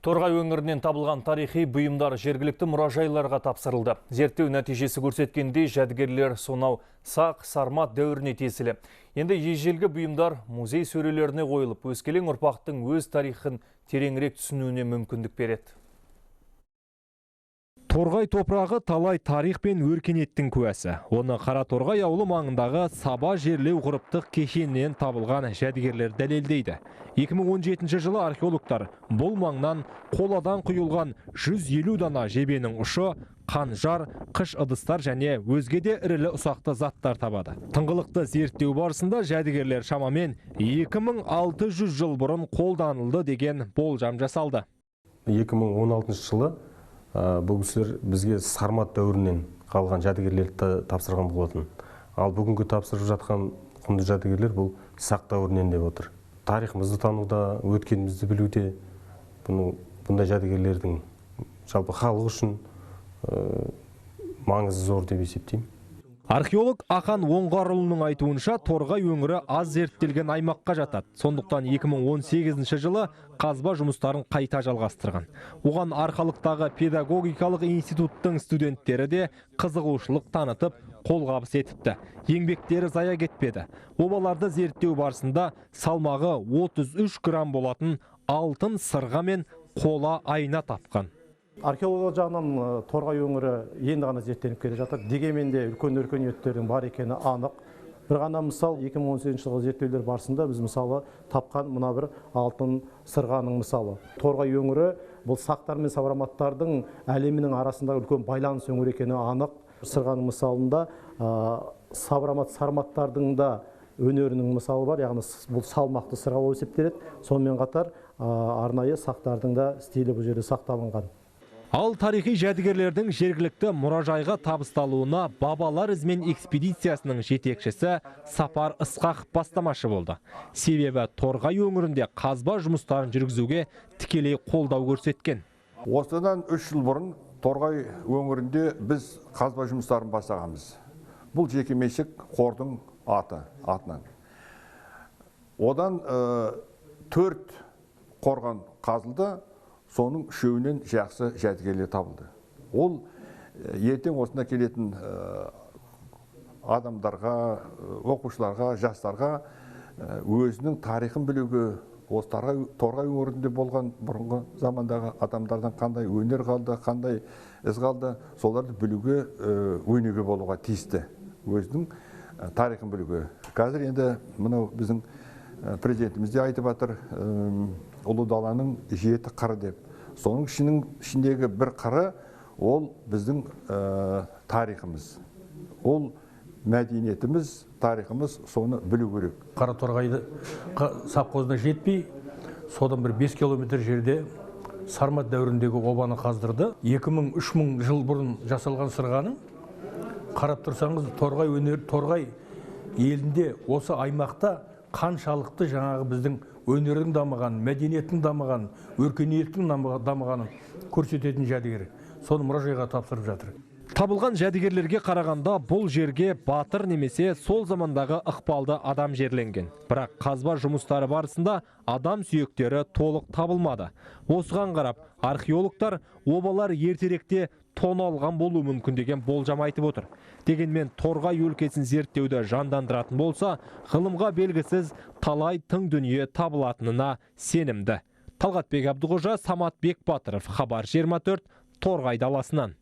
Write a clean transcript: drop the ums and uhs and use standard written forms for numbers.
Торғай өңірінен табылған тарихи бұйымдар жергілікті мұражайларға тапсырылды. Зерттеу нәтижесі көрсеткендей жәдігерлер сонау сақ, сармат дәуіріне тиесілі. Енді ежелгі бұйымдар музей сөрелеріне қойылып, өскелең ұрпақтың өз тарихын тереңірек түсінуіне мүмкіндік береді. Торғай топырағы талай тарих пен өркениеттің куәсі. Оны Қараторғай ауылы маңындағы Саба жерлеу ғұрыптық кешенінен табылған жәдігерлер дәлелдейді. 2017 жылы археологтар бұл маңнан қоладан құйылған 150 дана жебенің ұшы, қанжар, қыш ыдыстар және өзге де ірілі ұсақты заттар табады. Тыңғылықты зерттеу барысында жәдігерлер шамамен 2600 жыл бұрын қолданылды деген болжам жасалды. 2016 жылы бұл кісілер бізге сармат дәуірінен қалған жәдігерлерді тапсырған болатын. Ал бүгінгі тапсырып жатқан құнды жәдігерлер бұл сақ дәуірінен деп отыр. Тарихымызды тануда, өткенімізді білуде бұндай жәдігерлердің жалпы халық үшін маңызы зор деп есептеймін. Археолог Ақан Оңғарұлының айтуынша Торғай өңірі аз зерттелген аймаққа жатады. Сондықтан 2018 жылы қазба жұмыстарын қайта жалғастырған. Оған арқалықтағы педагогикалық институттың студенттері де қызығушылық танытып, қолғабыс етіпті. Еңбектері зая кетпеді. Обаларды зерттеу барысында салмағы 33 грамм болатын алтын сырға мен қола айна тапқан. Археология жағынан Торғай өңірі енді ғана зерттеліп келе жатыр. Дегенмен де үлкен өркениеттердің бар екені анық. Бір ғана мысал 2018 жылғы зерттеулер барысында біз мысалы тапқан мына бір алтын сырғаның мысалы. Торғай өңірі бұл сақтар мен савраматтардың әлемінің арасында үлкен байланыс өңірі екені анық. Сырғаның мысалында саврамат сарматтардың да өнерінің мысалы бар, яғни бұл салмақты сырға болып есептеледі. Сонымен қатар арнайы сақтардың да стилі бұл жерде сақталынған. Ал тарихи жәдігерлердің жергілікті мұражайға табысталуына бабалар ізімен экспедициясының жетекшісі Сапар Ысқақ бастамашы болды. Себебі Торғай өңірінде қазба жұмыстарын жүргізуге тікелей қолдау көрсеткен. Осыдан 3 жыл бұрын Торғай өңірінде біз қазба жұмыстарын бастағанбыз. Бұл жекеменшік қордың атынан. Одан 4 қорған қазылды. Соның үшеуінен жақсы жәдігерлер табылды. Ол ертең осында келетін адамдарға, оқушыларға, жастарға өзінің тарихын білуге, осы Торғай өңірінде болған бұрынғы замандағы адамдардан қандай өнер қалды, қандай із қалды, соларды білуге, өнеге болуға тиісті. Өзінің тарихын білуге. Қазір енді мынау біздің президентіміз де айтып жатыр, ұлы даланың 7 қыры деп. Соның ішіндегі бір қыры ол біздің тарихымыз. Ол мәдениетіміз, тарихымыз, соны білу керек. Қараторғайды сапқозына жетпей, содан бір 5 километр жерде сармат дәуіріндегі обаны қаздырды. 2000-3000 жыл бұрын жасалған сырғаның қарап тұрсаңыз, Торғай елінде осы аймақта қаншалықты жаңағы біздің өнердің дамыған, мәдениеттің дамыған, өркениеттің дамығанын көрсететін жәдігер. Соны мұражайға тапсырып жатыр. Табылған жәдігерлерге қарағанда бұл жерге батыр немесе сол замандағы ықпалды адам жерленген. Бірақ қазба жұмыстары барысында адам сүйектері толық табылмады. Осыған қарап, археологтар обалар ертеректе тоналған болуы мүмкін деген болжам айтып отыр. Дегенмен Торғай өлкесін зерттеуді жандандыратын болса, ғылымға белгісіз талай тың дүние табылатынына сенімді. Талғатбек Абдығожа, Самат Бекбатыров, Хабар 24, Торғай даласынан.